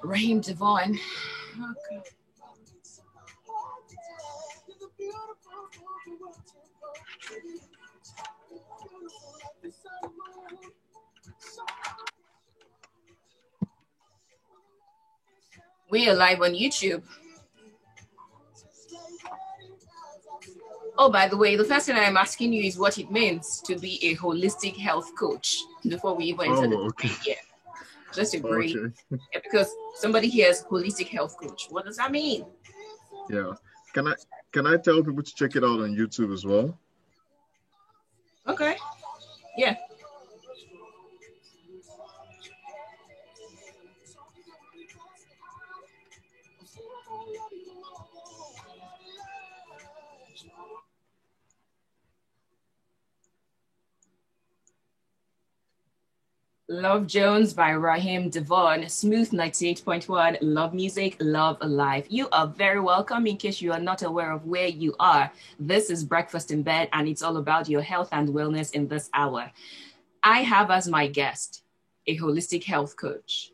Raheem Devon. Okay. We are live on YouTube. Oh, by the way, the first thing I'm asking you is what it means to be a holistic health coach before we even enter the debate. Yeah, just agree. Okay. Yeah, because somebody hears holistic health coach. What does that mean? Yeah. Can I tell people to check it out on YouTube as well? Okay. Yeah. Love Jones by Raheem Devon, Smooth 98.1, Love Music, Love Alive. You are very welcome. In case you are not aware of where you are, this is Breakfast in Bed, and it's all about your health and wellness in this hour. I have as my guest a holistic health coach.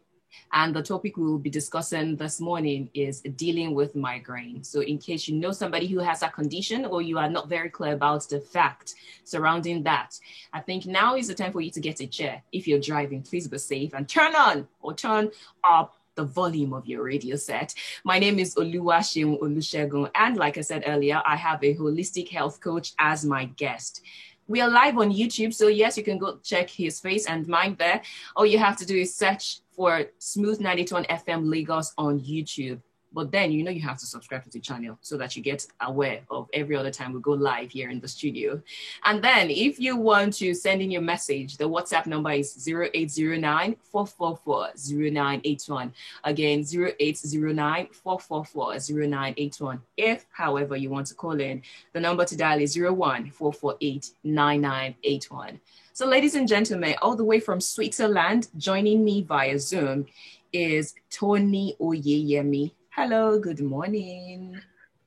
And the topic we will be discussing this morning is dealing with migraine. So in case you know somebody who has a condition or you are not very clear about the fact surrounding that, I think now is the time for you to get a chair. If you're driving, please be safe and turn on or turn up the volume of your radio set. My name is Oluwaseun Olusegun, and like I said earlier, I have a holistic health coach as my guest. We are live on YouTube, so yes, you can go check his face and mine there. All you have to do is search for Smooth 92 FM Lagos on YouTube. But then, you have to subscribe to the channel so that you get aware of every other time we go live here in the studio. And then if you want to send in your message, the WhatsApp number is 0809-444-0981. Again, 0809-444-0981. If, however, you want to call in, the number to dial is 01-448-9981. So ladies and gentlemen, all the way from Switzerland, joining me via Zoom is Tony Oyeyemi. Hello, good morning.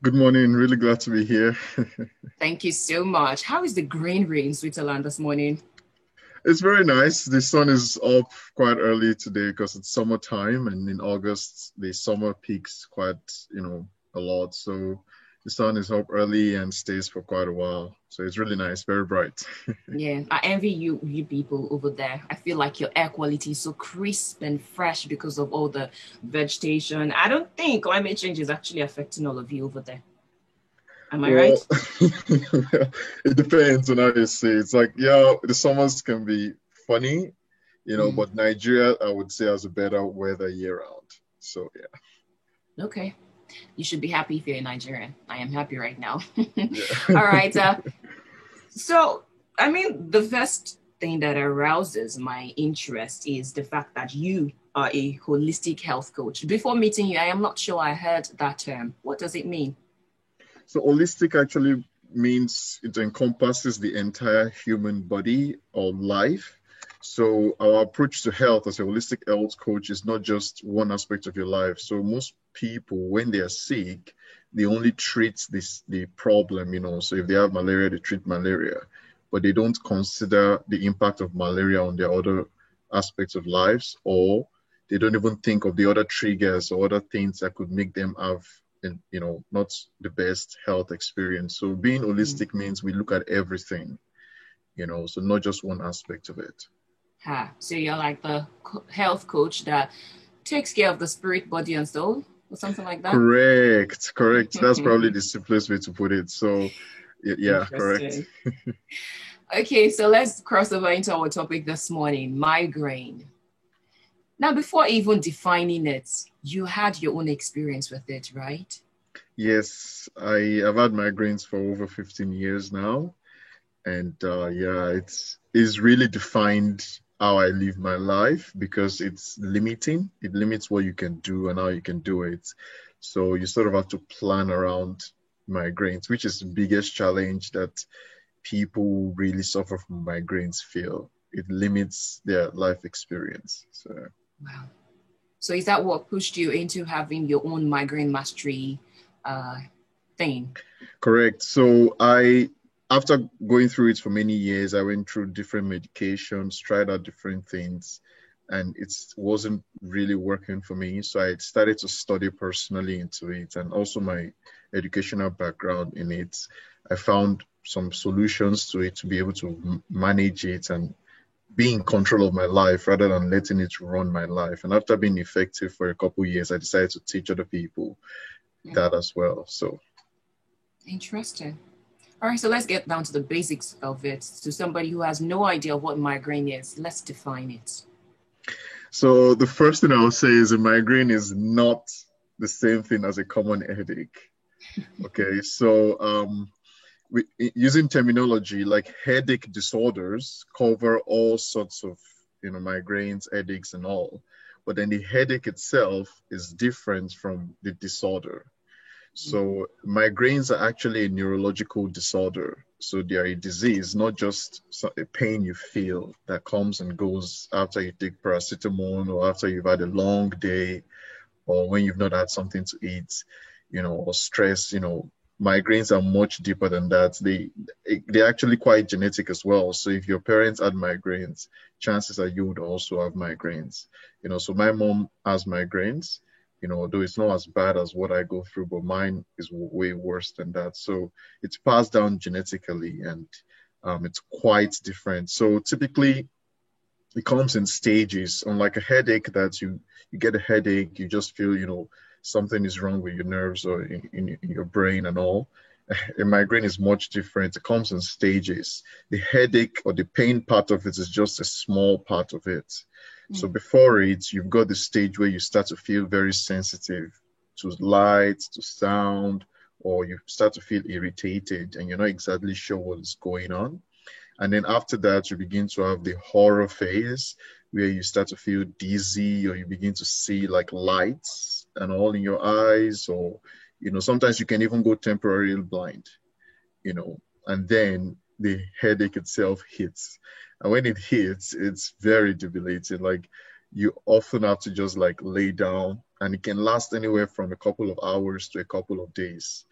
Good morning. Really glad to be here. Thank you so much. How is the greenery in Switzerland this morning? It's very nice. The sun is up quite early today because it's summertime, and in August, the summer peaks quite, a lot. So the sun is up early and stays for quite a while. So it's really nice, very bright. Yeah, I envy you people over there. I feel like your air quality is so crisp and fresh because of all the vegetation. I don't think climate change is actually affecting all of you over there. Am I right? It depends on how you say it. It's like, the summers can be funny, but Nigeria, I would say, has a better weather year round. So, yeah. Okay. You should be happy if you're in Nigeria. I am happy right now. All right. So, the first thing that arouses my interest is the fact that you are a holistic health coach. Before meeting you, I am not sure I heard that term. What does it mean? So holistic actually means it encompasses the entire human body or life. So our approach to health as a holistic health coach is not just one aspect of your life. So most people, when they are sick, they only treat the problem, So if they have malaria, they treat malaria, but they don't consider the impact of malaria on their other aspects of lives, or they don't even think of the other triggers or other things that could make them have, not the best health experience. So being holistic means we look at everything, so not just one aspect of it. So you're like the health coach that takes care of the spirit, body, and soul, or something like that? Correct. That's probably the simplest way to put it. So, yeah, correct. Okay, so let's cross over into our topic this morning, migraine. Now, before even defining it, you had your own experience with it, right? Yes, I have had migraines for over 15 years now. And it's really defined how I live my life because it's limiting. It limits what you can do and how you can do it. So you sort of have to plan around migraines, which is the biggest challenge that people who really suffer from migraines feel. It limits their life experience. So. Wow. So is that what pushed you into having your own migraine mastery thing? Correct. So after going through it for many years, I went through different medications, tried out different things. and it wasn't really working for me. So I started to study personally into it, and also my educational background in it. I found some solutions to it to be able to manage it and be in control of my life rather than letting it run my life. And after being effective for a couple of years, I decided to teach other people that as well. So Interesting. All right, so let's get down to the basics of it. To somebody who has no idea what migraine is, let's define it. So the first thing I will say is a migraine is not the same thing as a common headache. Okay, so using terminology like headache disorders cover all sorts of migraines, headaches, and all, but then the headache itself is different from the disorder. So migraines are actually a neurological disorder. So they are a disease, not just a pain you feel that comes and goes after you take paracetamol or after you've had a long day or when you've not had something to eat, or stress. Migraines are much deeper than that. They're actually quite genetic as well. So if your parents had migraines, chances are you would also have migraines. So my mom has migraines, though it's not as bad as what I go through, but mine is way worse than that. So it's passed down genetically, and it's quite different. So typically it comes in stages. Unlike a headache that you get a headache, you just feel, something is wrong with your nerves or in your brain and all. A migraine is much different. It comes in stages. The headache or the pain part of it is just a small part of it. So before it, you've got the stage where you start to feel very sensitive to light, to sound, or you start to feel irritated and you're not exactly sure what is going on. And then after that, you begin to have the horror phase where you start to feel dizzy or you begin to see like lights and all in your eyes, or, sometimes you can even go temporarily blind, and then the headache itself hits. And when it hits, it's very debilitating. Like you often have to just like lay down, and it can last anywhere from a couple of hours to a couple of days.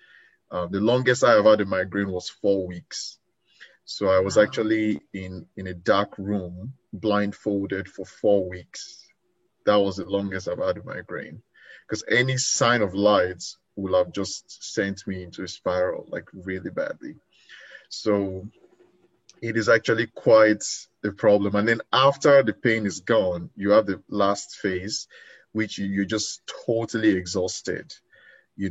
The longest I have had a migraine was 4 weeks. So I was actually in a dark room, blindfolded for 4 weeks. That was the longest I've had a migraine, because any sign of light will have just sent me into a spiral, like really badly. So it is actually quite a problem. And then after the pain is gone, you have the last phase, which you're just totally exhausted. You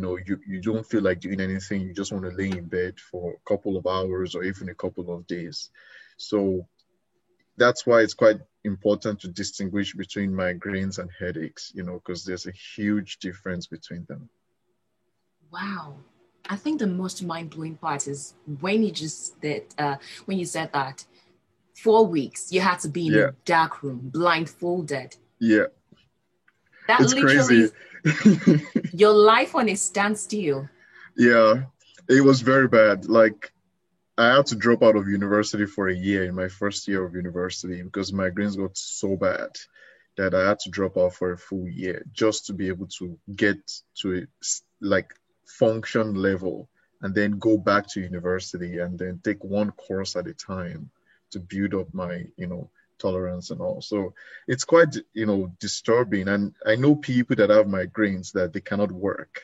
don't feel like doing anything. You just want to lay in bed for a couple of hours or even a couple of days. So that's why it's quite important to distinguish between migraines and headaches, because there's a huge difference between them. Wow. I think the most mind-blowing part is when when you said that 4 weeks you had to be in a dark room, blindfolded. Yeah. That it's literally crazy. Your life on a standstill. Yeah, it was very bad. Like I had to drop out of university for a year in my first year of university because migraines got so bad that I had to drop out for a full year just to be able to get to a like function level and then go back to university and then take one course at a time to build up my, tolerance and all. So it's quite, disturbing. And I know people that have migraines that they cannot work.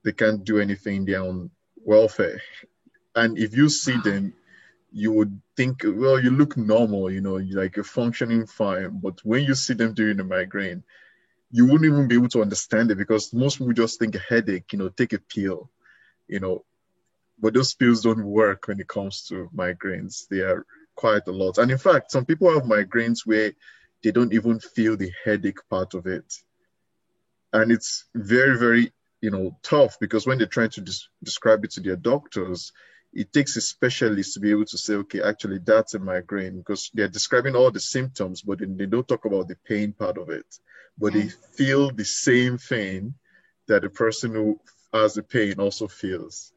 They can't do anything in their own welfare. And if you see them, you would think, well, you look normal, like you're functioning fine. But when you see them during a migraine, you wouldn't even be able to understand it because most people just think a headache, take a pill, but those pills don't work when it comes to migraines. They are quite a lot. And in fact, some people have migraines where they don't even feel the headache part of it. And it's very, very, tough because when they're trying to describe it to their doctors, it takes a specialist to be able to say, okay, actually that's a migraine because they're describing all the symptoms, but then they don't talk about the pain part of it. But they feel the same thing that the person who has the pain also feels,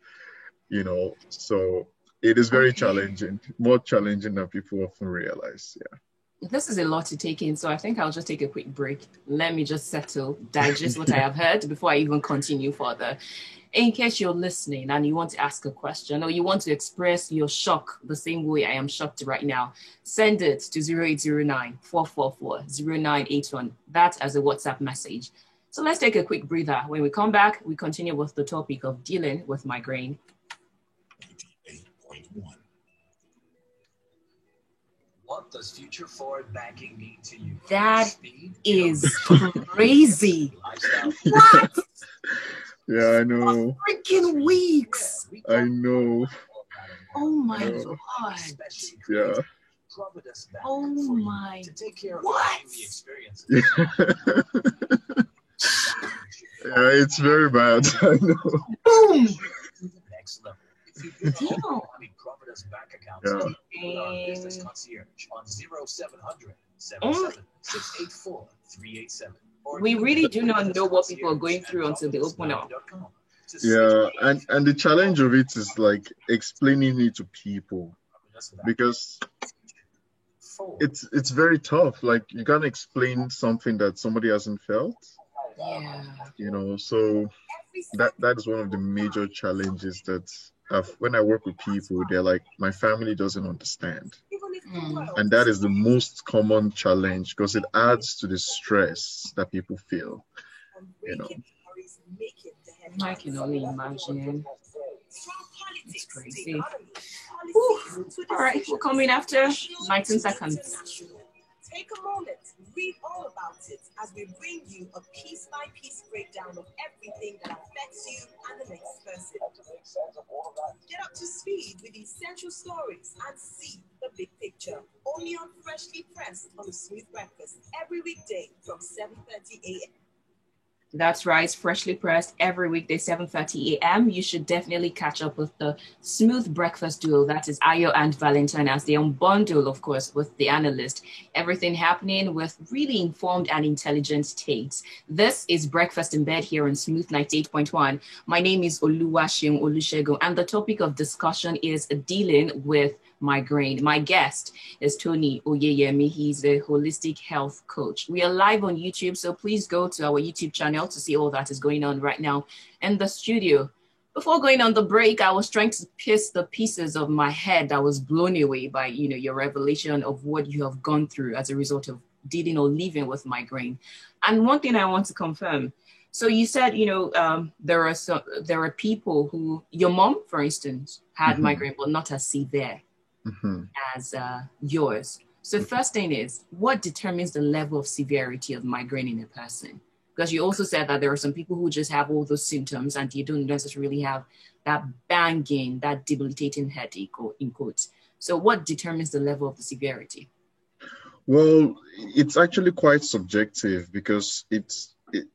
so it is very challenging, more challenging than people often realize. Yeah. This is a lot to take in, so I think I'll just take a quick break. Let me just settle, digest what I have heard before I even continue further. In case you're listening and you want to ask a question or you want to express your shock the same way I am shocked right now, send it to 0809 444 0981. That as a WhatsApp message. So let's take a quick breather. When we come back, we continue with the topic of dealing with migraine. 8.1. What does future forward banking mean to you? That is crazy. What? Yeah, I know. Freaking weeks. I know. Oh my God. Yeah. Oh my. What? Yeah, it's very bad. I know. Boom. Next level. We really do not know what people are going through until they open up. Yeah, and the challenge of it is like explaining it to people, because it's very tough. Like you can't explain something that somebody hasn't felt. Yeah. You know, so that is one of the major challenges that when I work with people, they're like, my family doesn't understand. And that is the most common challenge because it adds to the stress that people feel, you know. I can only imagine. It's crazy. Whew. All right, we're coming after 19 seconds. Take a moment, read all about it as we bring you a piece-by-piece breakdown of everything that affects you and the next person. Get up to speed with essential stories and see the big picture. Only on Freshly Pressed on the Smooth Breakfast every weekday from 7:30 a.m. That's right, Freshly Pressed every weekday, 7:30 a.m. You should definitely catch up with the Smooth Breakfast duo. That is Ayo and Valentine as they unbundle, of course, with the analyst. Everything happening with really informed and intelligent takes. This is Breakfast in Bed here on Smooth 98.1. My name is Oluwaseun Olusegun, and the topic of discussion is dealing with migraine. My guest is Tony Oyeyemi. He's a holistic health coach. We are live on YouTube, so please go to our YouTube channel to see all that is going on right now in the studio. Before going on the break, I was trying to piece the pieces of my head that was blown away by, your revelation of what you have gone through as a result of dealing or living with migraine. And one thing I want to confirm. So you said, there are people who, your mom, for instance, had migraine, but not as severe as yours. So first thing is, what determines the level of severity of migraine in a person? Because you also said that there are some people who just have all those symptoms and you don't necessarily have that banging, that debilitating headache, or in quotes. So what determines the level of the severity? Well, it's actually quite subjective because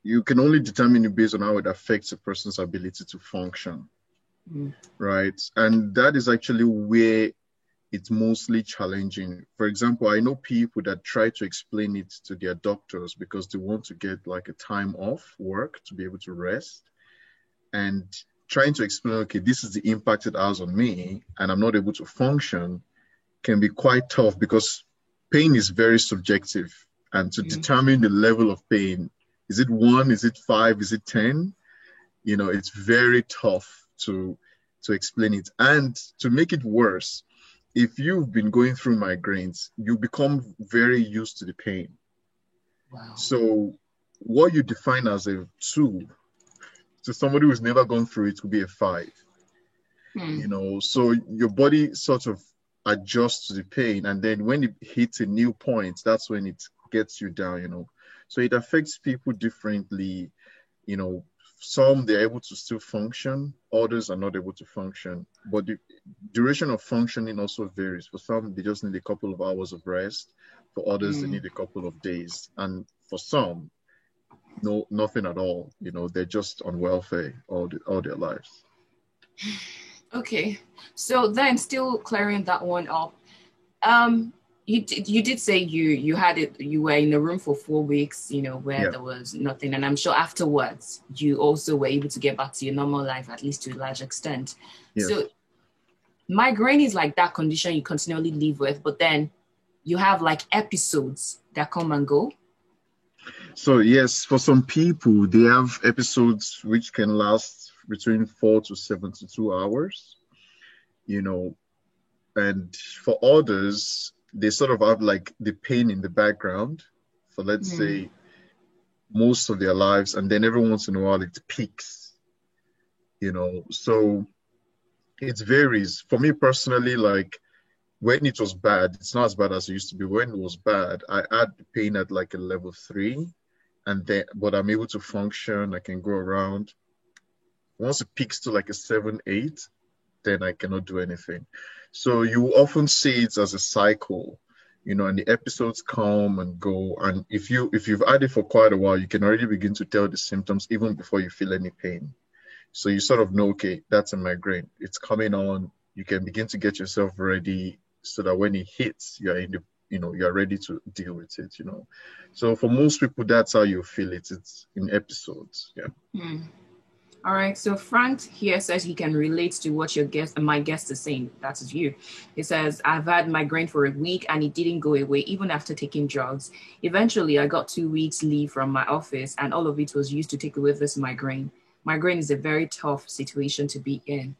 you can only determine it based on how it affects a person's ability to function, right? And that is actually where it's mostly challenging. For example, I know people that try to explain it to their doctors because they want to get like a time off work to be able to rest, and trying to explain, okay, this is the impact it has on me and I'm not able to function, can be quite tough because pain is very subjective. And to determine the level of pain, is it 1, is it 5, is it 10? It's very tough to explain it. And to make it worse, if you've been going through migraines, you become very used to the pain. Wow. So what you define as a 2, to somebody who's never gone through it, could be a 5. So your body sort of adjusts to the pain. And then when it hits a new point, that's when it gets you down, So it affects people differently. Some, they're able to still function, others are not able to function. But the duration of functioning also varies. For some, they just need a couple of hours of rest. For others, they need a couple of days. And for some, nothing at all. They're just on welfare all their lives. Okay. So then still clearing that one up. You did say you had it, you were in a room for 4 weeks, where there was nothing. And I'm sure afterwards you also were able to get back to your normal life, at least to a large extent. Yes. So migraine is like that condition you continually live with, but then you have like episodes that come and go? So yes, for some people, they have episodes which can last between 4 to 72 hours, you know, and for others, they sort of have like the pain in the background for, let's say, most of their lives, and then every once in a while it peaks, So it varies. For me personally, like when it was bad, it's not as bad as it used to be. When it was bad, I had the pain at like a level 3, but I'm able to function. I can go around. Once it peaks to like a 7, 8, then I cannot do anything. So you often see it as a cycle, and the episodes come and go. And if you've had it for quite a while, you can already begin to tell the symptoms even before you feel any pain. So you sort of know, okay, that's a migraine. It's coming on. You can begin to get yourself ready so that when it hits, you're ready to deal with it, So for most people, that's how you feel it. It's in episodes. Yeah. All right. So Frank here says he can relate to what my guest is saying. That is you. He says, I've had migraine for a week and it didn't go away even after taking drugs. Eventually, I got 2 weeks leave from my office and all of it was used to take away this migraine. Migraine is a very tough situation to be in.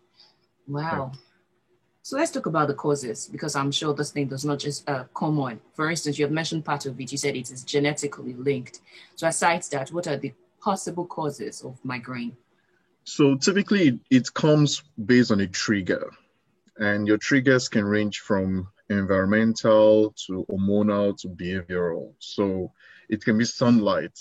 Wow. Yeah. So let's talk about the causes, because I'm sure this thing does not just come on. For instance, you have mentioned part of it. You said it is genetically linked. So aside that, what are the possible causes of migraine? So typically it comes based on a trigger, and your triggers can range from environmental to hormonal to behavioral. So it can be sunlight,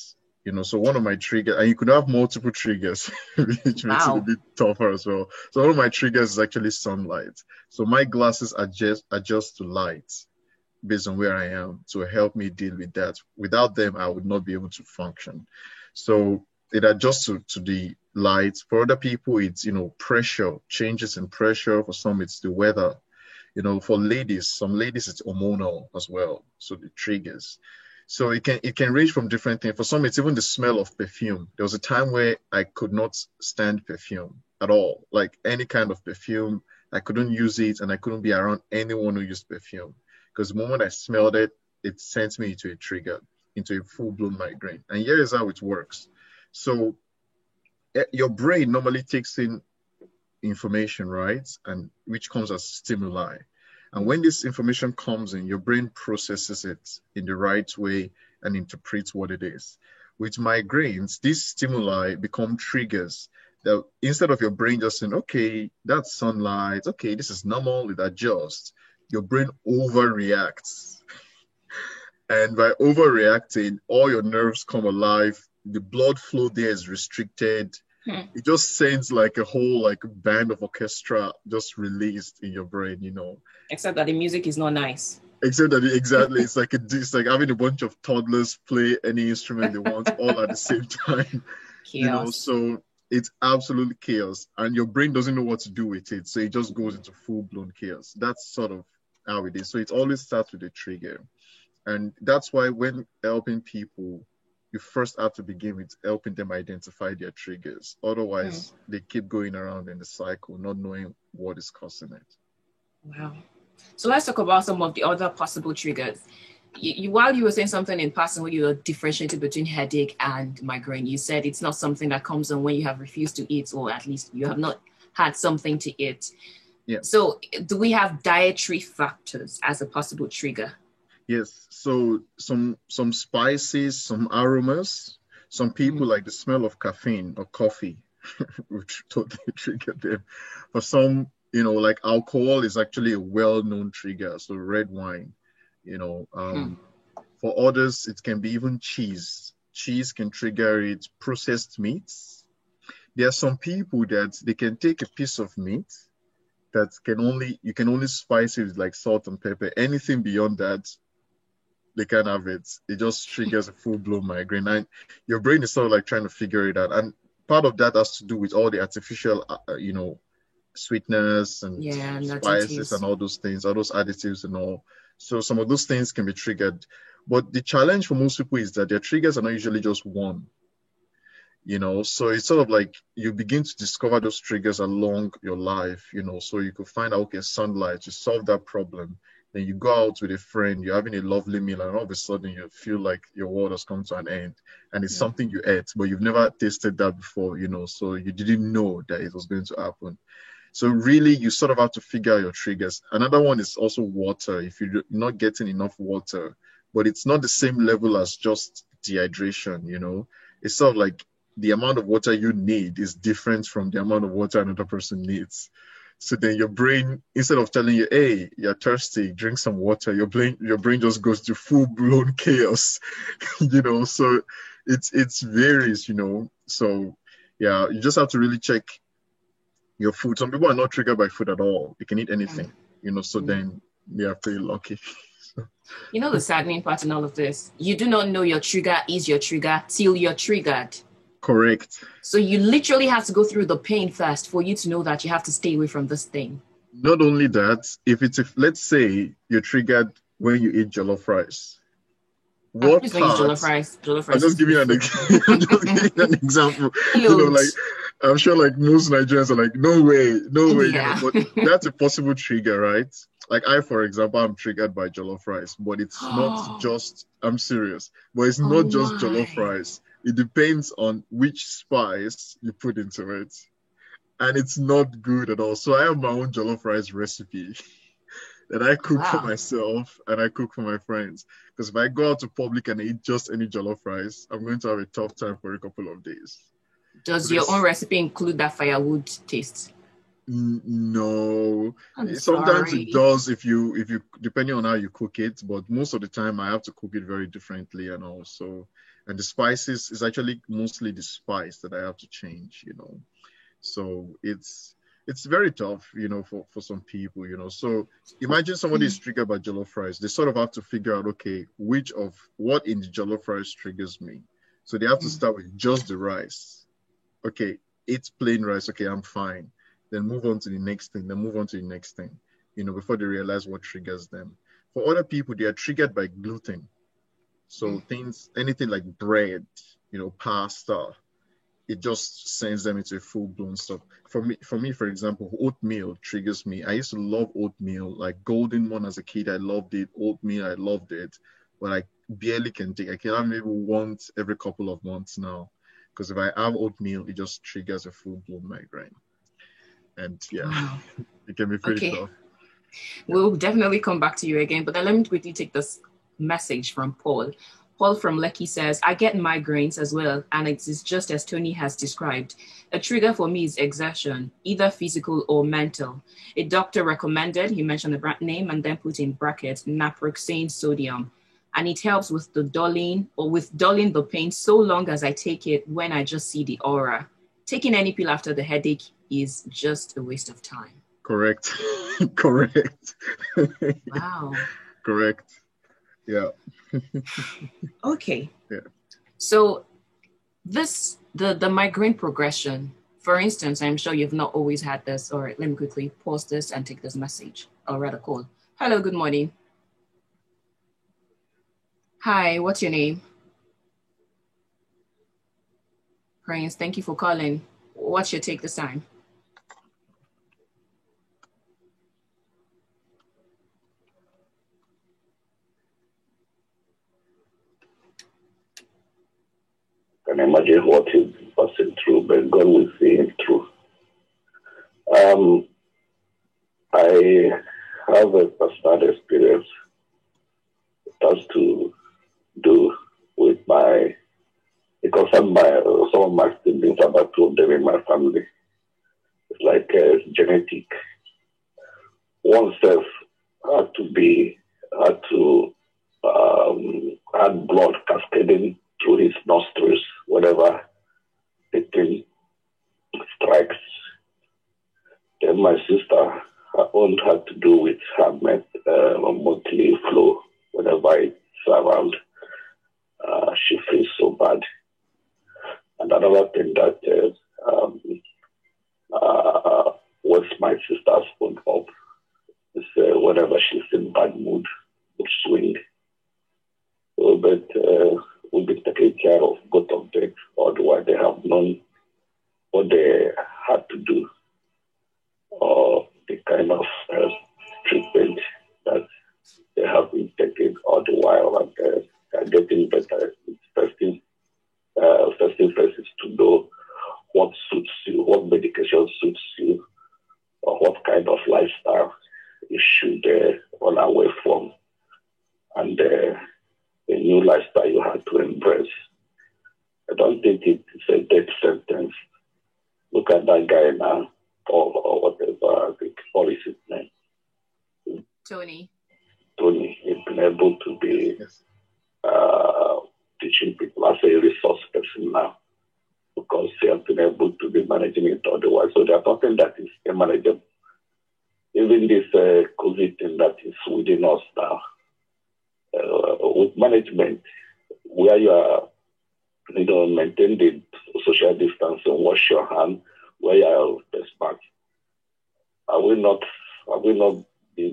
so one of my triggers, and you could have multiple triggers, which makes it a bit tougher as well. So one of my triggers is actually sunlight. So my glasses adjust to light based on where I am to help me deal with that. Without them, I would not be able to function. So it adjusts to the light. For other people, it's, pressure, changes in pressure. For some, it's the weather. For ladies, some ladies, it's hormonal as well. So the triggers. So it can range from different things. For some, it's even the smell of perfume. There was a time where I could not stand perfume at all. Like any kind of perfume, I couldn't use it, and I couldn't be around anyone who used perfume. Because the moment I smelled it, it sent me into a trigger, into a full-blown migraine. And here is how it works. So your brain normally takes in information, right? And which comes as stimuli. And when this information comes in, your brain processes it in the right way and interprets what it is. With migraines, these stimuli become triggers that instead of your brain just saying, okay, that's sunlight, okay, this is normal, it adjusts, your brain overreacts. And by overreacting, all your nerves come alive, the blood flow there is restricted. It just sends like a whole band of orchestra just released in your brain, Except that the music is not nice. Except that exactly, it's like having a bunch of toddlers play any instrument they want all at the same time. Chaos. So it's absolute chaos, and your brain doesn't know what to do with it, so it just goes into full-blown chaos. That's sort of how it is. So it always starts with a trigger, and that's why when helping people, you first have to begin with helping them identify their triggers. Otherwise, they keep going around in the cycle, not knowing what is causing it. Wow. So let's talk about some of the other possible triggers. While you were saying something in passing where you were differentiating between headache and migraine, you said it's not something that comes on when you have refused to eat, or at least you have not had something to eat. Yeah. So do we have dietary factors as a possible trigger? Yes. So some spices, some aromas, some people like the smell of caffeine or coffee, which totally trigger them. For some, like alcohol is actually a well-known trigger. So red wine, For others, it can be even cheese. Cheese can trigger it. Processed meats. There are some people that they can take a piece of meat that you can only spice it with like salt and pepper. Anything beyond that, they can't have it. It just triggers a full-blown migraine. And your brain is sort of like trying to figure it out. And part of that has to do with all the artificial, sweetness and spices and all those things, all those additives and all. So some of those things can be triggered. But the challenge for most people is that their triggers are not usually just one. So it's sort of like you begin to discover those triggers along your life, so you could find out, okay, sunlight, you solve that problem. Then you go out with a friend, you're having a lovely meal, and all of a sudden you feel like your world has come to an end. And it's something you ate, but you've never tasted that before, so you didn't know that it was going to happen. So really, you sort of have to figure out your triggers. Another one is also water. If you're not getting enough water, but it's not the same level as just dehydration, it's sort of like the amount of water you need is different from the amount of water another person needs. So then your brain, instead of telling you, hey, you're thirsty, drink some water, your brain just goes to full-blown chaos, So it's varies, So yeah, you just have to really check your food. Some people are not triggered by food at all. They can eat anything, so then they are pretty lucky. The saddening part in all of this, you do not know your trigger is your trigger till you're triggered. Correct. So you literally have to go through the pain first for you to know that you have to stay away from this thing. Not only that, if let's say you're triggered when you eat jollof rice. What part? Jollof rice. I'm just giving you an example. I'm sure like most Nigerians are like, no way. Yeah. But that's a possible trigger, right? Like for example, I'm triggered by jollof rice, but it's not just, I'm serious, but it's not just jollof rice. It depends on which spice you put into it. And it's not good at all. So I have my own jollof rice recipe that I cook for myself and I cook for my friends. Because if I go out to public and eat just any jollof rice, I'm going to have a tough time for a couple of days. Does your own recipe include that firewood taste? No. Sometimes it does if you depending on how you cook it, but most of the time I have to cook it very differently and also. And the spices is actually mostly the spice that I have to change, So it's very tough, for some people, So imagine somebody is triggered by jollof rice. They sort of have to figure out, okay, what in the jollof rice triggers me. So they have to start with just the rice. Okay, it's plain rice. Okay, I'm fine. Then move on to the next thing. Then move on to the next thing, before they realize what triggers them. For other people, they are triggered by gluten. So anything like bread, pasta, it just sends them into a full-blown stuff. For me, for example, oatmeal triggers me. I used to love oatmeal, like Golden One as a kid. I loved it. Oatmeal, I loved it. But I barely can take. I can have maybe once every couple of months now. Because if I have oatmeal, it just triggers a full-blown migraine. And it can be pretty tough. We'll definitely come back to you again. But then let me quickly take this message from Paul. Paul from Lekki says, I get migraines as well, and it is just as Tony has described. A trigger for me is exertion, either physical or mental. A doctor recommended, he mentioned the brand name and then put in brackets, naproxen sodium. And it helps with dulling the pain so long as I take it when I just see the aura. Taking any pill after the headache is just a waste of time. Correct. Wow. Correct. Yeah. Okay. Yeah. So the migraine progression, for instance, I'm sure you've not always had this. All right, let me quickly pause this and take this message or rather call. Hello, good morning. Hi, what's your name? Prince, thank you for calling. What's your take this time? Can imagine what he's passing through, but God will see him through. I have a personal experience. It has to do with because some of my siblings are about two of them in my family. It's like genetic. One self had blood cascading through his nostrils whenever the thing strikes. Then my sister, her own had to do with her monthly flow whenever it's around. She feels so bad. And another thing that wakes my sister's phone up is whenever she's in bad mood, mood swing. So, but we'll be taking care of both of them, otherwise they have known what they had to do or the kind of treatment that I don't think it's a death sentence. Look at that guy now, Paul or whatever, I think Paul is his name. Tony. He's been able to be teaching people as a resource person now because he has been able to be managing it otherwise. So there's nothing that is unmanageable. Even this COVID thing that is within us now, with management, where you are, maintain the social distance and wash your hand, where you are best back. I will not be,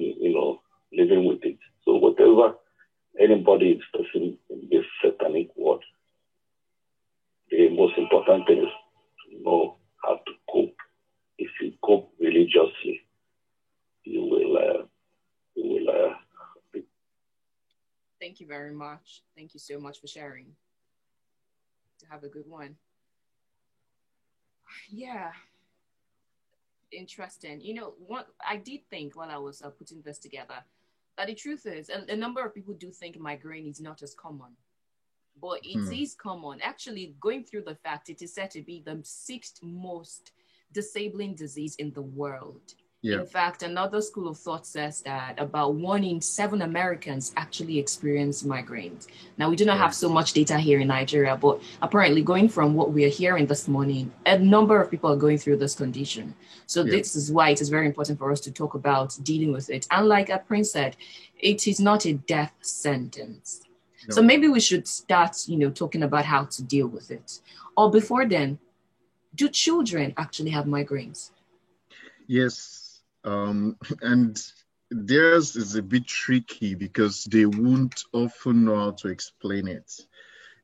living with it. So whatever anybody is facing in this satanic world, the most important thing is to know how to cope. If you cope religiously, you will Thank you very much. Thank you so much for sharing. Have a good one. Yeah. Interesting. What I did think while I was putting this together, that the truth is, a number of people do think migraine is not as common, but it is common. Actually, going through the fact, it is said to be the 6th most disabling disease in the world. Yeah. In fact, another school of thought says that about 1 in 7 Americans actually experience migraines. Now, we do not have so much data here in Nigeria, but apparently going from what we are hearing this morning, a number of people are going through this condition. So this is why it is very important for us to talk about dealing with it. And like Prince said, it is not a death sentence. No. So maybe we should start, talking about how to deal with it. Or before then, do children actually have migraines? Yes. And theirs is a bit tricky because they won't often know how to explain it,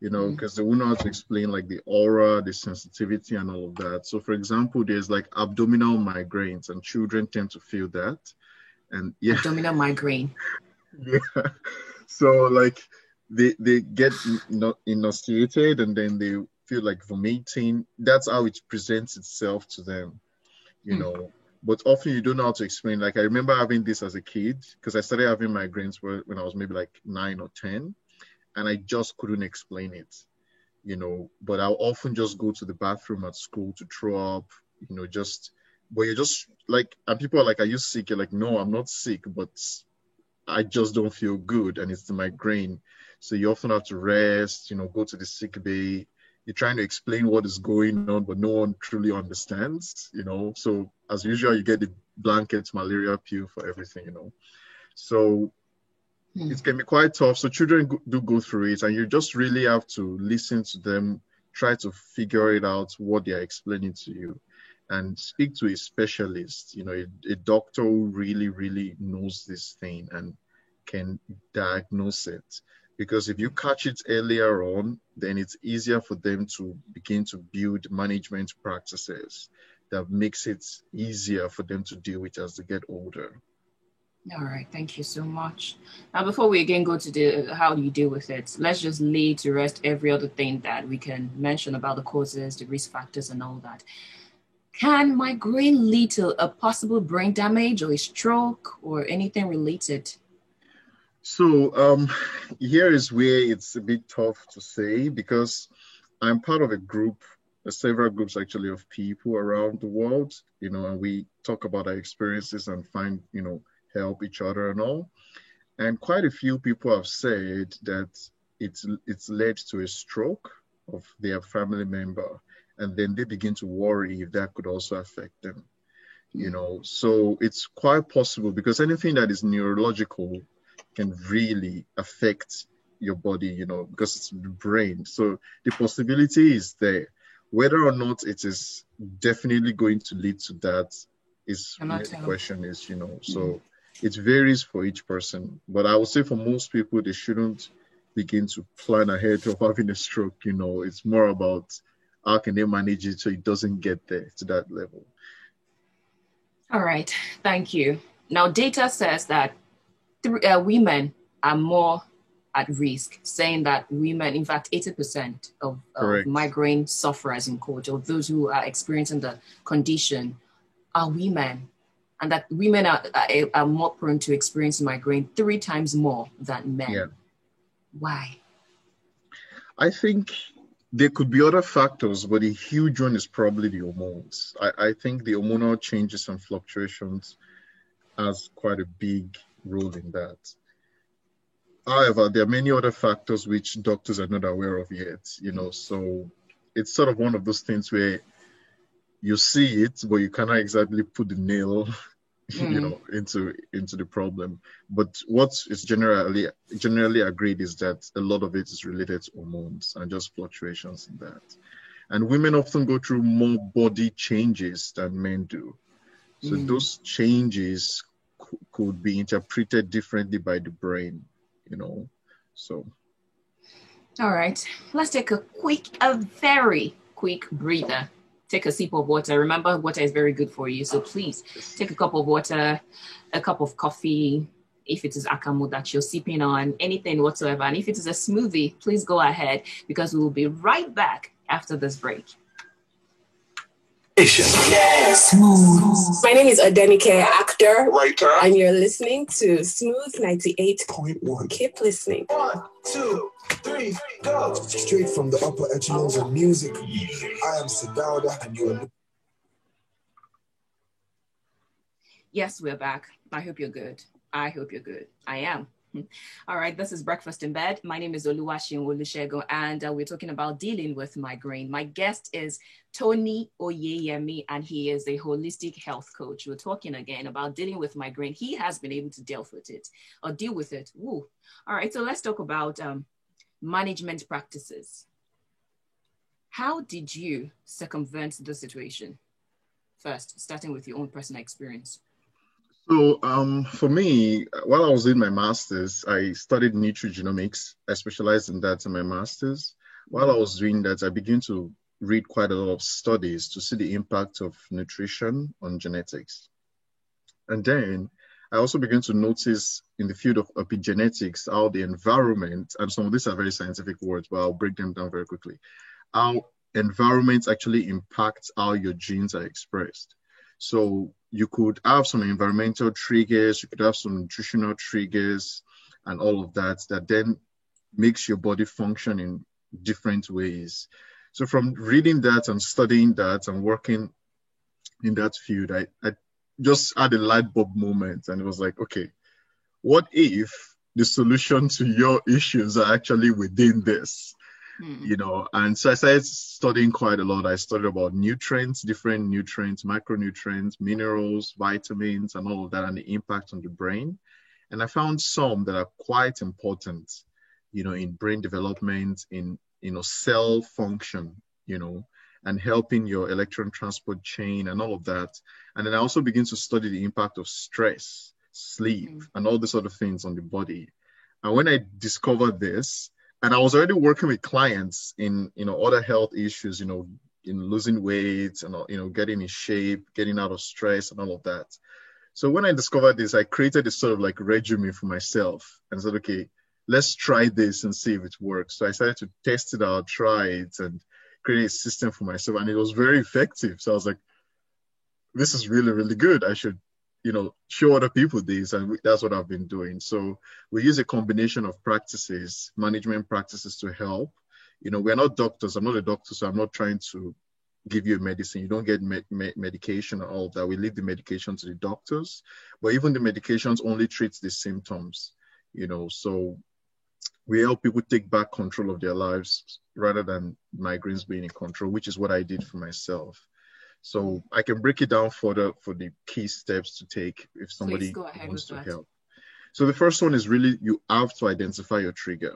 because they won't know how to explain like the aura, the sensitivity and all of that. So for example, there's like abdominal migraines and children tend to feel that. And abdominal migraine. Yeah. So like they get enunciated and then they feel like vomiting. That's how it presents itself to them, But often you don't know how to explain. Like I remember having this as a kid because I started having migraines when I was maybe like 9 or 10, and I just couldn't explain it, But I'll often just go to the bathroom at school to throw up, but you're just like, and people are like, "Are you sick?" You're like, "No, I'm not sick, but I just don't feel good, and it's the migraine." So you often have to rest, go to the sick bay. You're trying to explain what is going on, but no one truly understands, So as usual, you get the blanket malaria pill for everything, So it can be quite tough. So children do go through it, and you just really have to listen to them, try to figure it out, what they're explaining to you, and speak to a specialist, a doctor who really, really knows this thing and can diagnose it. Because if you catch it earlier on, then it's easier for them to begin to build management practices that makes it easier for them to deal with as they get older. All right, thank you so much. Now, before we again go to how do you deal with it, let's just lay to rest every other thing that we can mention about the causes, the risk factors and all that. Can migraine lead to a possible brain damage or a stroke or anything related? So here is where it's a bit tough to say because I'm part of a group, several groups actually of people around the world, and we talk about our experiences and find, help each other and all. And quite a few people have said that it's led to a stroke of their family member. And then they begin to worry if that could also affect them, So it's quite possible because anything that is neurological can really affect your body, because it's the brain. So the possibility is there. Whether or not it is definitely going to lead to that is the question is, So it varies for each person. But I would say for most people, they shouldn't begin to plan ahead of having a stroke. It's more about how can they manage it so it doesn't get there to that level. All right, thank you. Now, data says that women are more at risk, saying that women, in fact, 80% of migraine sufferers in quote, or those who are experiencing the condition are women, and that women are more prone to experience migraine 3 times more than men. Yeah. Why? I think There could be other factors, but a huge one is probably the hormones. I think the hormonal changes and fluctuations has quite a big role in that. However, there are many other factors which doctors are not aware of yet, so it's sort of one of those things where you see it, but you cannot exactly put the nail, into the problem. But what is generally agreed is that a lot of it is related to hormones and just fluctuations in that. And women often go through more body changes than men do. So those changes could be interpreted differently by the brain, so. All right, let's take a very quick breather. Take a sip of water. Remember, water is very good for you. So please take a cup of water, a cup of coffee, if it is akamu that you're sipping on, anything whatsoever. And if it is a smoothie, please go ahead, because we will be right back after this break. Yes. Smooth. My name is Adenike, actor, writer, and you're listening to Smooth 98.1. Keep listening. 1, 2, 3, go. Straight from the upper echelons of music. I am Sadauda, and you're. Yes, we're back. I hope you're good. I am. All right, this is Breakfast in Bed. My name is Oluwaseun Olusegun, and we're talking about dealing with migraine. My guest is Tony Oyeyemi, and he is a holistic health coach. We're talking again about dealing with migraine. He has been able to deal with it. Woo. All right, so let's talk about management practices. How did you circumvent the situation? First, starting with your own personal experience. So for me, while I was in my master's, I studied nutrigenomics. I specialized in that in my master's. While I was doing that, I began to read quite a lot of studies to see the impact of nutrition on genetics. And then I also began to notice in the field of epigenetics how the environment, and some of these are very scientific words, but I'll break them down very quickly, how environment actually impacts how your genes are expressed. So you could have some environmental triggers, you could have some nutritional triggers and all of that then makes your body function in different ways. So from reading that and studying that and working in that field, I just had a light bulb moment, and it was like, okay, what if the solution to your issues are actually within this? And so I started studying quite a lot. I studied about nutrients, different nutrients, micronutrients, minerals, vitamins, and all of that, and the impact on the brain. And I found some that are quite important, in brain development, in, cell function, and helping your electron transport chain and all of that. And then I also began to study the impact of stress, sleep, and all these other things on the body. And when I discovered this, and I was already working with clients in, other health issues, in losing weight and, getting in shape, getting out of stress and all of that. So when I discovered this, I created a sort of like regimen for myself and said, okay, let's try this and see if it works. So I started to test it out, try it, and create a system for myself. And it was very effective. So I was like, this is really, really good. I should, show other people this. And that's what I've been doing. So we use a combination of practices, management practices to help. We're not doctors. I'm not a doctor, so I'm not trying to give you a medicine. You don't get medication or all of that. We leave the medication to the doctors. But even the medications only treat the symptoms, So we help people take back control of their lives rather than migraines being in control, which is what I did for myself. So I can break it down further for the key steps to take if somebody wants to help. So the first one is really, you have to identify your trigger.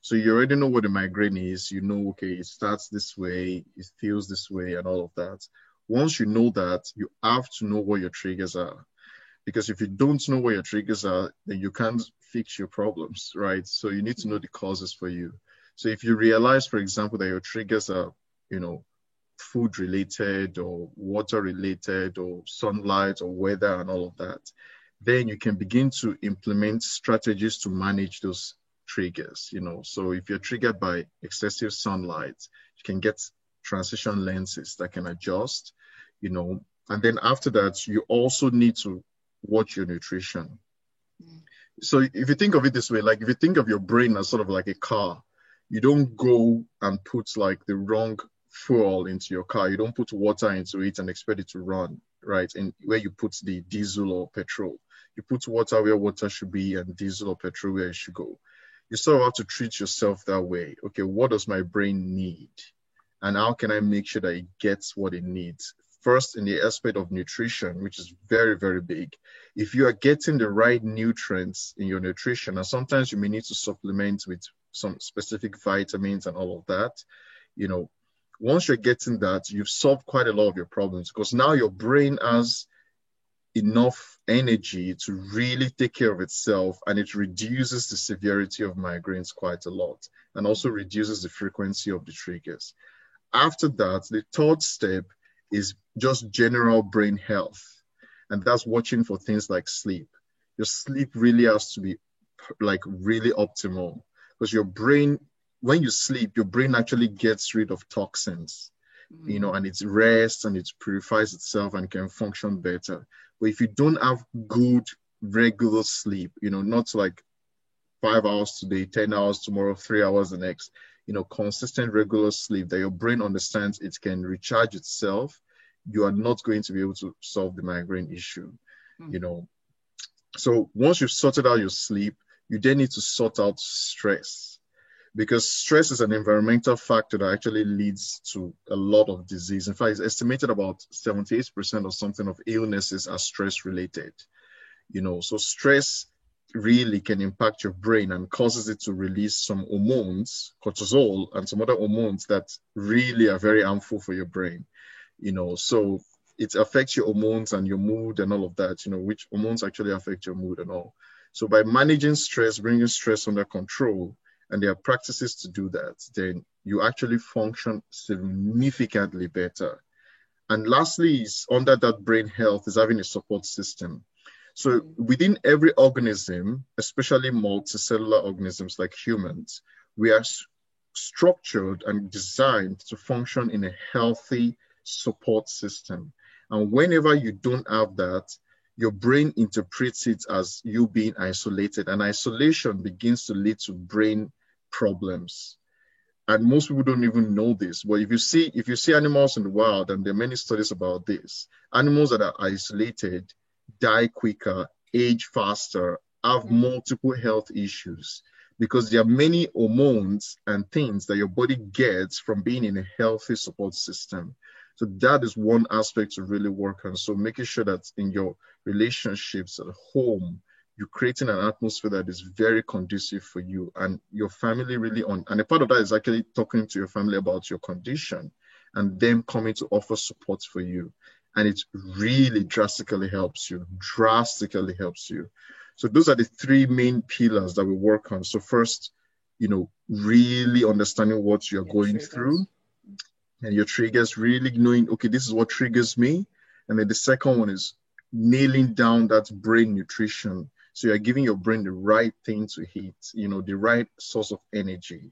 So you already know what a migraine is. Okay, it starts this way, it feels this way and all of that. Once you know that, you have to know what your triggers are. Because if you don't know what your triggers are, then you can't fix your problems, right? So you need to know the causes for you. So if you realize, for example, that your triggers are, food related or water related or sunlight or weather and all of that, then you can begin to implement strategies to manage those triggers. So if you're triggered by excessive sunlight, you can get transition lenses that can adjust, and then after that, you also need to watch your nutrition. So if you think of it this way, like if you think of your brain as sort of like a car, You don't go and put like the wrong fuel into your car. You don't put water into it and expect it to run, right? And where you put the diesel or petrol, you put water where water should be and diesel or petrol where it should go. You sort of have to treat yourself that way. Okay, what does my brain need? And how can I make sure that it gets what it needs? First, in the aspect of nutrition, which is very, very big. If you are getting the right nutrients in your nutrition, and sometimes you may need to supplement with some specific vitamins and all of that, you know, once you're getting that, you've solved quite a lot of your problems, because now your brain has enough energy to really take care of itself, and it reduces the severity of migraines quite a lot, and also reduces the frequency of the triggers. After that, the third step is just general brain health. And that's watching for things like sleep. Your sleep really has to be like really optimal, because your brain, when you sleep, your brain actually gets rid of toxins, you know, and it rests and it purifies itself and can function better. But if you don't have good regular sleep, you know, not like 5 hours today, 10 hours tomorrow, 3 hours the next, you know, consistent regular sleep that your brain understands it can recharge itself, you are not going to be able to solve the migraine issue, you know. So once you've sorted out your sleep, you then need to sort out stress, because stress is an environmental factor that actually leads to a lot of disease. In fact, it's estimated about 78% or something of illnesses are stress related, you know. So stress really can impact your brain and causes it to release some hormones, cortisol, and some other hormones that really are very harmful for your brain, you know. So it affects your hormones and your mood and all of that, you know, which hormones actually affect your mood and all. So by managing stress, bringing stress under control, and there are practices to do that, then you actually function significantly better. And lastly, is under that brain health is having a support system. So within every organism, especially multicellular organisms like humans, we are structured and designed to function in a healthy support system. And whenever you don't have that, your brain interprets it as you being isolated, and isolation begins to lead to brain problems. And most people don't even know this, but if you see animals in the wild, and there are many studies about this, animals that are isolated die quicker, age faster, have multiple health issues, because there are many hormones and things that your body gets from being in a healthy support system. So that is one aspect to really work on. So making sure that in your relationships at home, you're creating an atmosphere that is very conducive for you and your family really on. And a part of that is actually talking to your family about your condition and them coming to offer support for you. And it really drastically helps you. So those are the three main pillars that we work on. So first, you know, really understanding what you're going through and your triggers, really knowing, okay, this is what triggers me. And then the second one is nailing down that brain nutrition. So you're giving your brain the right thing to eat, you know, the right source of energy.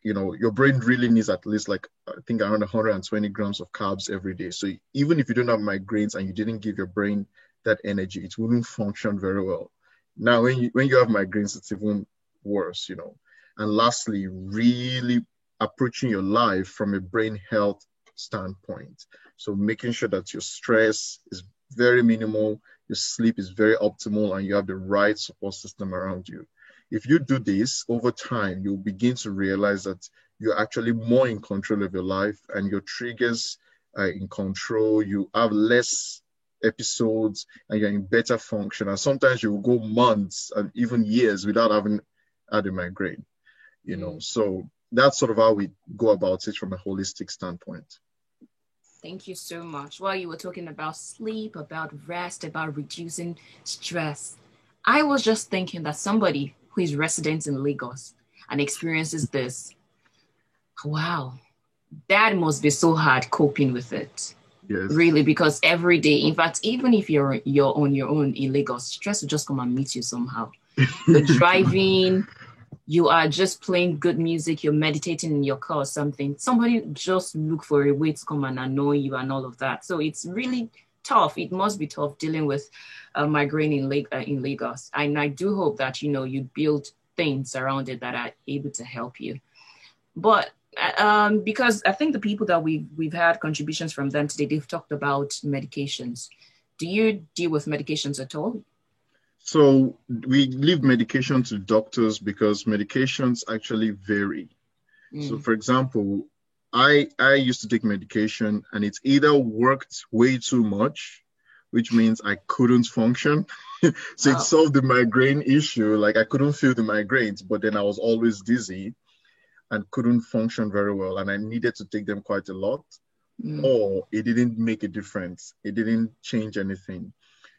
You know, your brain really needs at least like, I think around 120 grams of carbs every day. So even if you don't have migraines and you didn't give your brain that energy, it wouldn't function very well. Now, when you have migraines, it's even worse, you know. And lastly, really approaching your life from a brain health standpoint. So making sure that your stress is very minimal, your sleep is very optimal, and you have the right support system around you. If you do this over time, you'll begin to realize that you're actually more in control of your life and your triggers are in control. You have less episodes and you're in better function. And sometimes you will go months and even years without having had a migraine, you know. So that's sort of how we go about it from a holistic standpoint. Thank you so much. While you were talking about sleep, about rest, about reducing stress, I was just thinking that somebody who is resident in Lagos and experiences this, wow, that must be so hard coping with it. Yes. Really, because every day, in fact, even if you're on your own in Lagos, stress will just come and meet you somehow. You're driving, you are just playing good music, you're meditating in your car or something. Somebody just look for a way to come and annoy you and all of that. So it's really tough. It must be tough dealing with migraine in Lagos. And I do hope that, you know, you build things around it that are able to help you. But because I think the people that we've had contributions from them today, they've talked about medications. Do you deal with medications at all? So we leave medication to doctors because medications actually vary. So for example, I used to take medication and it either worked way too much, which means I couldn't function. So it solved the migraine issue. Like I couldn't feel the migraines, but then I was always dizzy and couldn't function very well. And I needed to take them quite a lot. Or it didn't make a difference. It didn't change anything.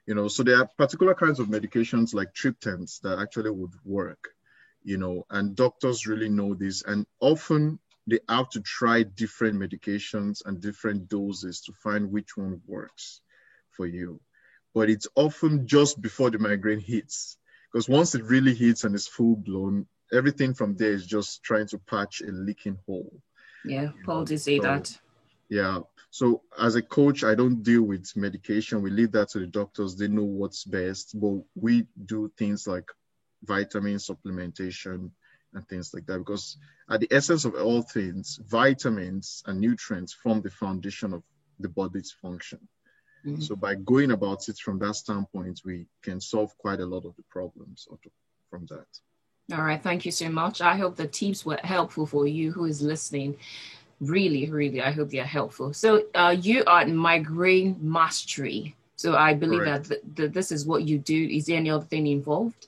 You know, so there are particular kinds of medications like triptans that actually would work, you know, and doctors really know this. And often they have to try different medications and different doses to find which one works for you. But it's often just before the migraine hits, because once it really hits and it's full blown, everything from there is just trying to patch a leaking hole. Yeah, Paul did say that. Yeah. So as a coach, I don't deal with medication. We leave that to the doctors. They know what's best, but we do things like vitamin supplementation and things like that, because at the essence of all things, vitamins and nutrients form the foundation of the body's function. So by going about it from that standpoint, we can solve quite a lot of the problems from that. All right. Thank you so much. I hope the tips were helpful for you who is listening. Really, really, I hope they are helpful. So you are Migraine Mastery. So I believe that this is what you do. Is there any other thing involved?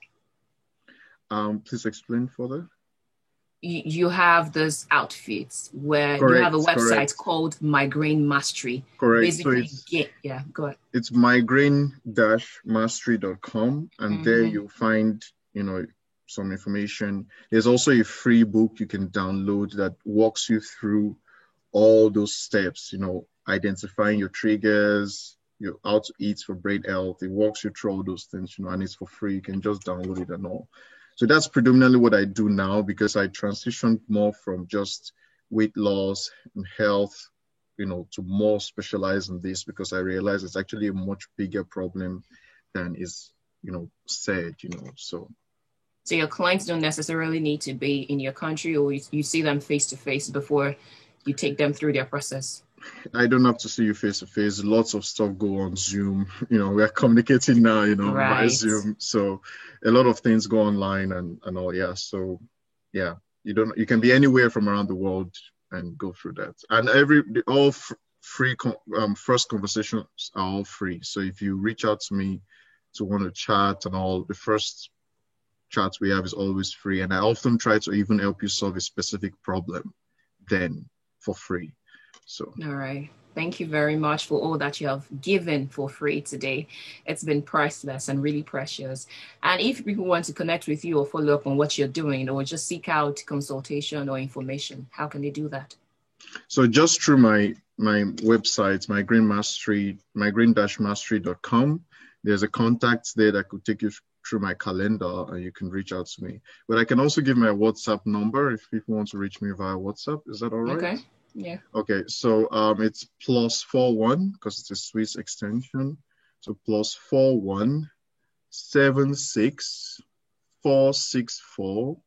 Please explain further. You have this outfits where you have a website called Migraine Mastery. Correct. Basically, So go ahead. It's migraine-mastery.com, and there you'll find, you know, some information. There's also a free book you can download that walks you through all those steps, you know, identifying your triggers, how to eat for brain health. It walks you through all those things, you know, and it's for free. You can just download it and all. So that's predominantly what I do now, because I transitioned more from just weight loss and health, you know, to more specialized in this, because I realized it's actually a much bigger problem than is, you know, said, you know, so your clients don't necessarily need to be in your country, or you see them face to face before you take them through their process? I don't have to see you face to face. Lots of stuff go on Zoom. You know, we're communicating now, you know, by Zoom. So a lot of things go online and all. Yeah. So yeah, you can be anywhere from around the world and go through that. And all free first conversations are all free. So if you reach out to me to want to chat and all, the first chats we have is always free. And I often try to even help you solve a specific problem then for free. So all right, thank you very much for all that you have given for free today. It's been priceless and really precious. And if people want to connect with you or follow up on what you're doing, or just seek out consultation or information, how can they do that? So just through my website, migraine-mastery.com. There's a contact there that could take you through my calendar, and you can reach out to me. But I can also give my WhatsApp number if people want to reach me via WhatsApp. Is that all right? Okay. Yeah. Okay. So it's +41, because it's a Swiss extension. So +41 76 464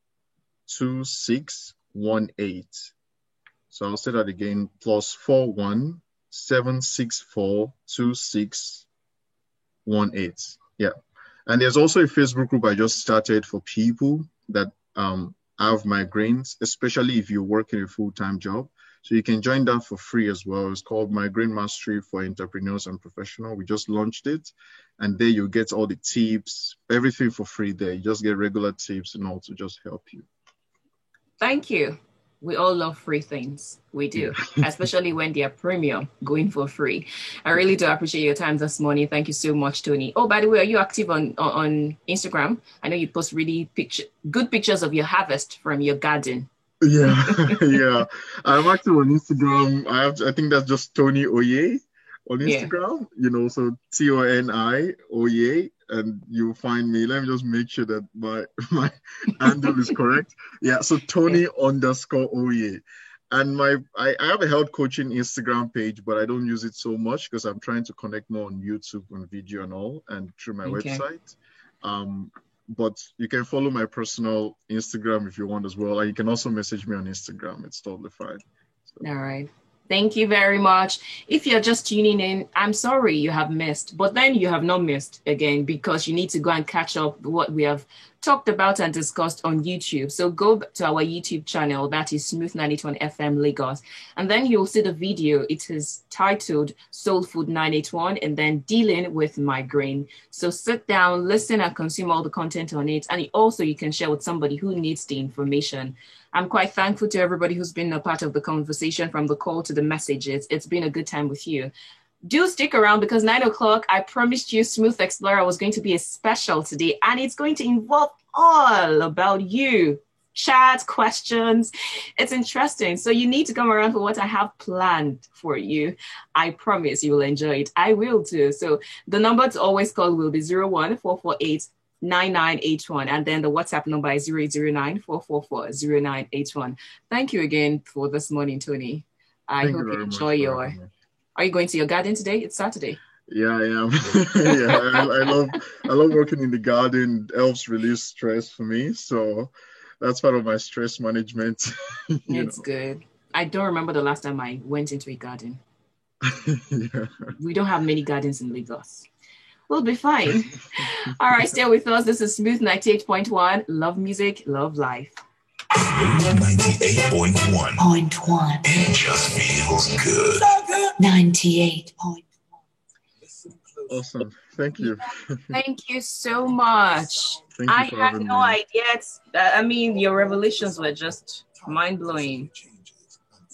2618. So I'll say that again: +41 764 2618. Yeah. And there's also a Facebook group I just started for people that have migraines, especially if you're working a full-time job. So you can join that for free as well. It's called Migraine Mastery for Entrepreneurs and Professionals. We just launched it. And there you get all the tips, everything for free there. You just get regular tips and all to just help you. Thank you. We all love free things. We do, especially when they are premium, going for free. I really do appreciate your time this morning. Thank you so much, Tony. Oh, by the way, are you active on Instagram? I know you post really good pictures of your harvest from your garden. Yeah, yeah. I'm active on Instagram. I think that's just Tony Oye on Instagram. You know, so TONI Oye. And you'll find me. Let me just make sure that my handle is correct. Yeah, so Tony_Oye. And I have a health coaching Instagram page, but I don't use it so much because I'm trying to connect more on YouTube and video and all, and through my website. but you can follow my personal Instagram if you want as well. And you can also message me on Instagram. It's totally fine. So. All right. Thank you very much. If you're just tuning in, I'm sorry you have missed, but then you have not missed again, because you need to go and catch up what we have talked about and discussed on YouTube. So go to our YouTube channel, that is Smooth 981 FM Lagos, and then you'll see the video. It is titled Soul Food 981 and then Dealing with Migraine. So sit down, listen, and consume all the content on it. And also you can share with somebody who needs the information. I'm quite thankful to everybody who's been a part of the conversation, from the call to the messages. It's been a good time with you. Do stick around, because 9 o'clock, I promised you Smooth Explorer was going to be a special today, and it's going to involve all about you. Chat, questions. It's interesting. So you need to come around for what I have planned for you. I promise you will enjoy it. I will too. So the number to always call will be 01448-9981, and then the WhatsApp number is 0809-444-0981. Thank you again for this morning, Tony. I hope you enjoy your... Are you going to your garden today? It's Saturday. Yeah, I am. I love working in the garden. It helps release stress for me. So that's part of my stress management. It's good. I don't remember the last time I went into a garden. Yeah. We don't have many gardens in Lagos. We'll be fine. All right, stay with us. This is Smooth 98.1. Love music, love life. 98.1. It just feels good. 98.1. Awesome. Thank you. Thank you so much. Thank you I for had having no me. idea. I mean, your revelations were just mind-blowing.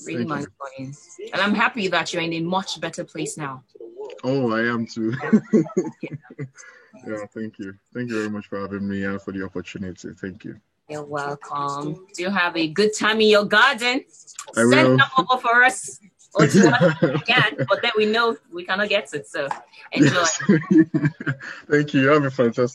Really mind-blowing. And I'm happy that you're in a much better place now. Oh, I am too. Yeah, thank you. Thank you very much for having me and for the opportunity. Thank you. You're welcome. Do you have a good time in your garden? I will. Send them over for us. Or to us again, but then we know we cannot get it. So enjoy. Yes. Thank you. Have a fantastic